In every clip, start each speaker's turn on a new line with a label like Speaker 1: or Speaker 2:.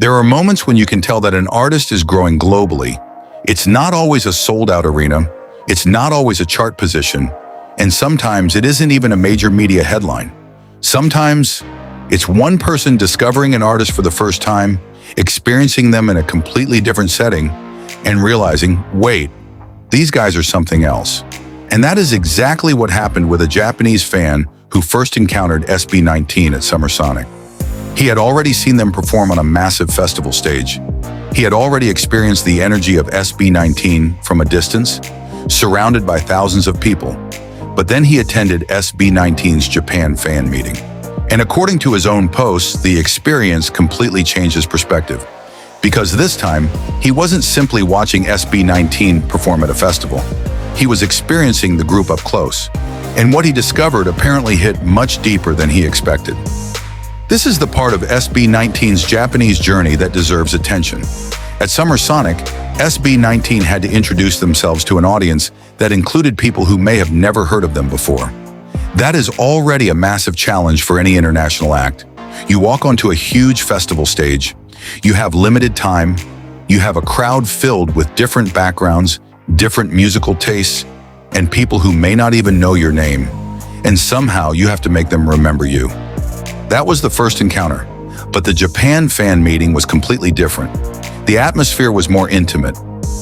Speaker 1: There are moments when you can tell that an artist is growing globally. It's not always a sold-out arena, it's not always a chart position, and sometimes it isn't even a major media headline. Sometimes it's one person discovering an artist for the first time, experiencing them in a completely different setting, and realizing, wait, these guys are something else. And that is exactly what happened with a Japanese fan who first encountered SB19 at Summer Sonic. He had already seen them perform on a massive festival stage. He had already experienced the energy of SB19 from a distance, surrounded by thousands of people. But then he attended SB19's Japan fan meeting. And according to his own posts, the experience completely changed his perspective. Because this time, he wasn't simply watching SB19 perform at a festival. He was experiencing the group up close. And what he discovered apparently hit much deeper than he expected. This is the part of SB19's Japanese journey that deserves attention. At Summer Sonic, SB19 had to introduce themselves to an audience that included people who may have never heard of them before. That is already a massive challenge for any international act. You walk onto a huge festival stage, you have limited time, you have a crowd filled with different backgrounds, different musical tastes, and people who may not even know your name, and somehow you have to make them remember you. That was the first encounter, but the Japan fan meeting was completely different. The atmosphere was more intimate.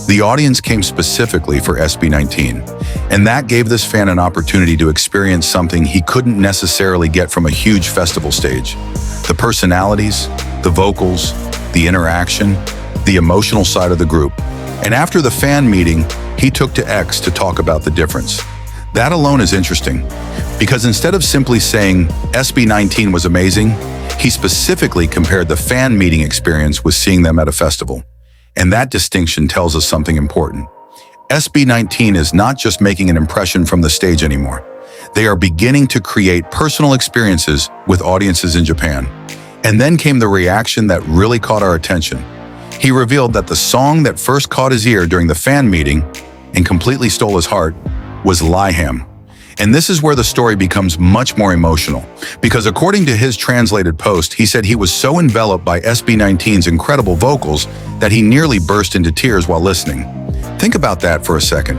Speaker 1: The audience came specifically for SB19, and that gave this fan an opportunity to experience something he couldn't necessarily get from a huge festival stage. The personalities, the vocals, the interaction, the emotional side of the group. And after the fan meeting, he took to X to talk about the difference. That alone is interesting, because instead of simply saying SB19 was amazing, he specifically compared the fan meeting experience with seeing them at a festival. And that distinction tells us something important. SB19 is not just making an impression from the stage anymore. They are beginning to create personal experiences with audiences in Japan. And then came the reaction that really caught our attention. He revealed that the song that first caught his ear during the fan meeting and completely stole his heart was Liham. And this is where the story becomes much more emotional, because according to his translated post, he said he was so enveloped by SB19's incredible vocals that he nearly burst into tears while listening. Think about that for a second.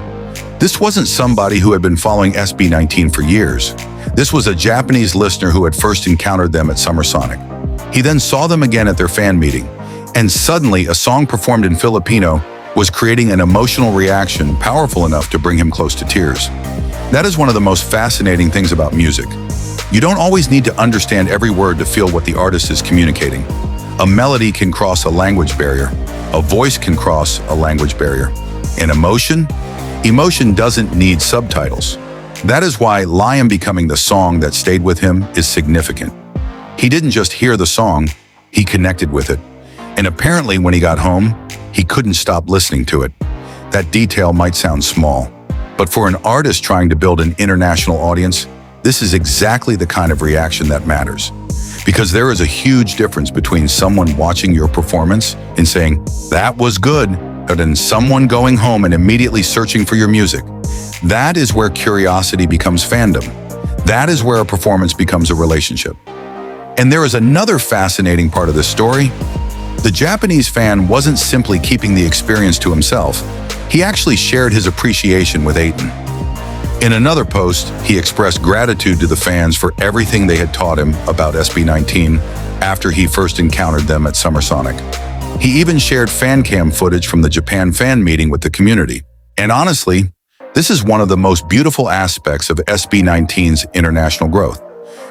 Speaker 1: This wasn't somebody who had been following SB19 for years. This was a Japanese listener who had first encountered them at Summer Sonic. He then saw them again at their fan meeting, and suddenly a song performed in Filipino was creating an emotional reaction powerful enough to bring him close to tears. That is one of the most fascinating things about music. You don't always need to understand every word to feel what the artist is communicating. A melody can cross a language barrier. A voice can cross a language barrier. And emotion doesn't need subtitles. That is why Liham becoming the song that stayed with him is significant. He didn't just hear the song, he connected with it. And apparently when he got home, he couldn't stop listening to it. That detail might sound small, but for an artist trying to build an international audience, this is exactly the kind of reaction that matters. Because there is a huge difference between someone watching your performance and saying, "That was good," and someone going home and immediately searching for your music. That is where curiosity becomes fandom. That is where a performance becomes a relationship. And there is another fascinating part of this story. The Japanese fan wasn't simply keeping the experience to himself. He actually shared his appreciation with Aiton. In another post, he expressed gratitude to the fans for everything they had taught him about SB19 after he first encountered them at Summer Sonic. He even shared fan cam footage from the Japan fan meeting with the community. And honestly, this is one of the most beautiful aspects of SB19's international growth.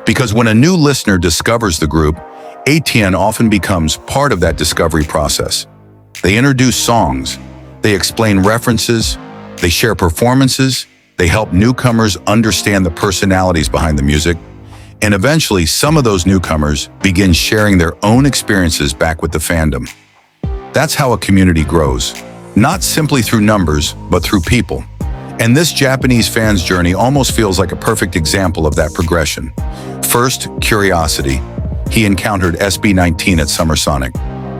Speaker 1: Because when a new listener discovers the group, ATN often becomes part of that discovery process. They introduce songs, they explain references, they share performances, they help newcomers understand the personalities behind the music, and eventually some of those newcomers begin sharing their own experiences back with the fandom. That's how a community grows, not simply through numbers, but through people. And this Japanese fan's journey almost feels like a perfect example of that progression. First, curiosity. He encountered SB19 at Summer Sonic.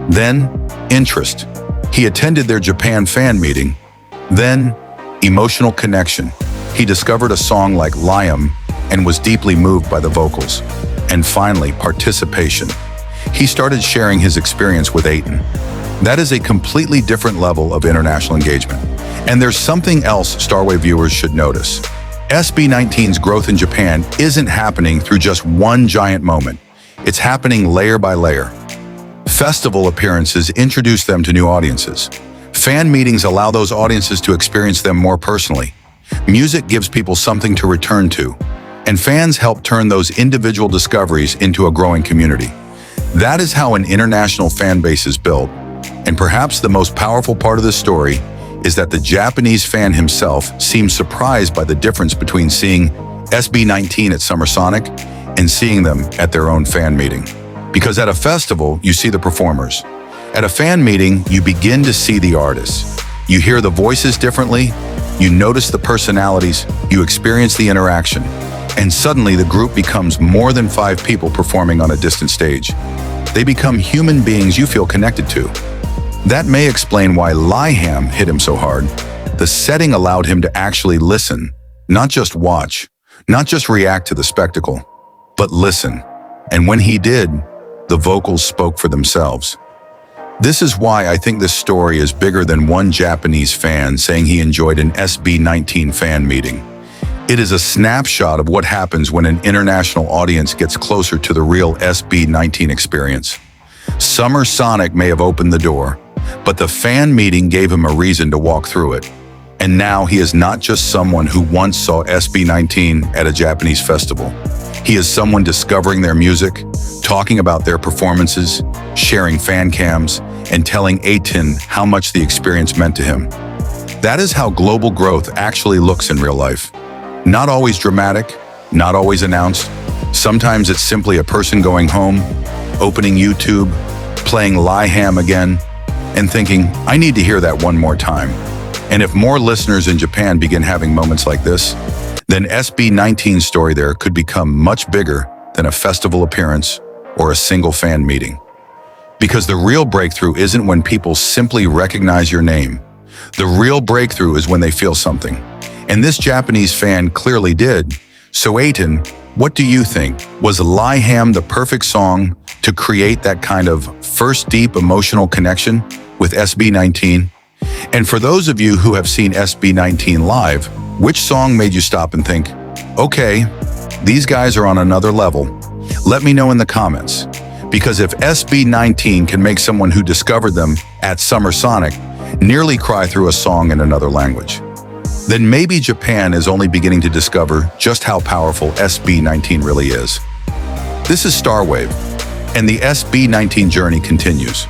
Speaker 1: Then, interest. He attended their Japan fan meeting. Then, emotional connection. He discovered a song like Liham and was deeply moved by the vocals. And finally, participation. he started sharing his experience with Aiton. That is a completely different level of international engagement. And there's something else Starwave viewers should notice. SB19's growth in Japan isn't happening through just one giant moment. It's happening layer by layer. Festival appearances introduce them to new audiences. Fan meetings allow those audiences to experience them more personally. Music gives people something to return to. And fans help turn those individual discoveries into a growing community. That is how an international fan base is built. And perhaps the most powerful part of this story is that the Japanese fan himself seems surprised by the difference between seeing SB19 at Summer Sonic and seeing them at their own fan meeting. Because at a festival, you see the performers. At a fan meeting, you begin to see the artists. You hear the voices differently, you notice the personalities, you experience the interaction, and suddenly the group becomes more than 5 people performing on a distant stage. They become human beings you feel connected to. That may explain why Liham hit him so hard. The setting allowed him to actually listen, not just watch, not just react to the spectacle, but listen. And when he did, the vocals spoke for themselves. This is why I think this story is bigger than one Japanese fan saying he enjoyed an SB19 fan meeting. It is a snapshot of what happens when an international audience gets closer to the real SB19 experience. Summer Sonic may have opened the door, but the fan meeting gave him a reason to walk through it. And now he is not just someone who once saw SB19 at a Japanese festival. He is someone discovering their music, talking about their performances, sharing fan cams, and telling Aiton how much the experience meant to him. That is how global growth actually looks in real life. Not always dramatic, not always announced. Sometimes it's simply a person going home, opening YouTube, playing Liham again, and thinking, I need to hear that one more time. And if more listeners in Japan begin having moments like this, then SB19's story there could become much bigger than a festival appearance or a single fan meeting. Because the real breakthrough isn't when people simply recognize your name. The real breakthrough is when they feel something. And this Japanese fan clearly did. So Aiton, what do you think? Was Liham the perfect song to create that kind of first deep emotional connection with SB19? And for those of you who have seen SB19 live, which song made you stop and think, okay, these guys are on another level? Let me know in the comments. Because if SB19 can make someone who discovered them at Summer Sonic nearly cry through a song in another language, then maybe Japan is only beginning to discover just how powerful SB19 really is. This is Starwave, and the SB19 journey continues.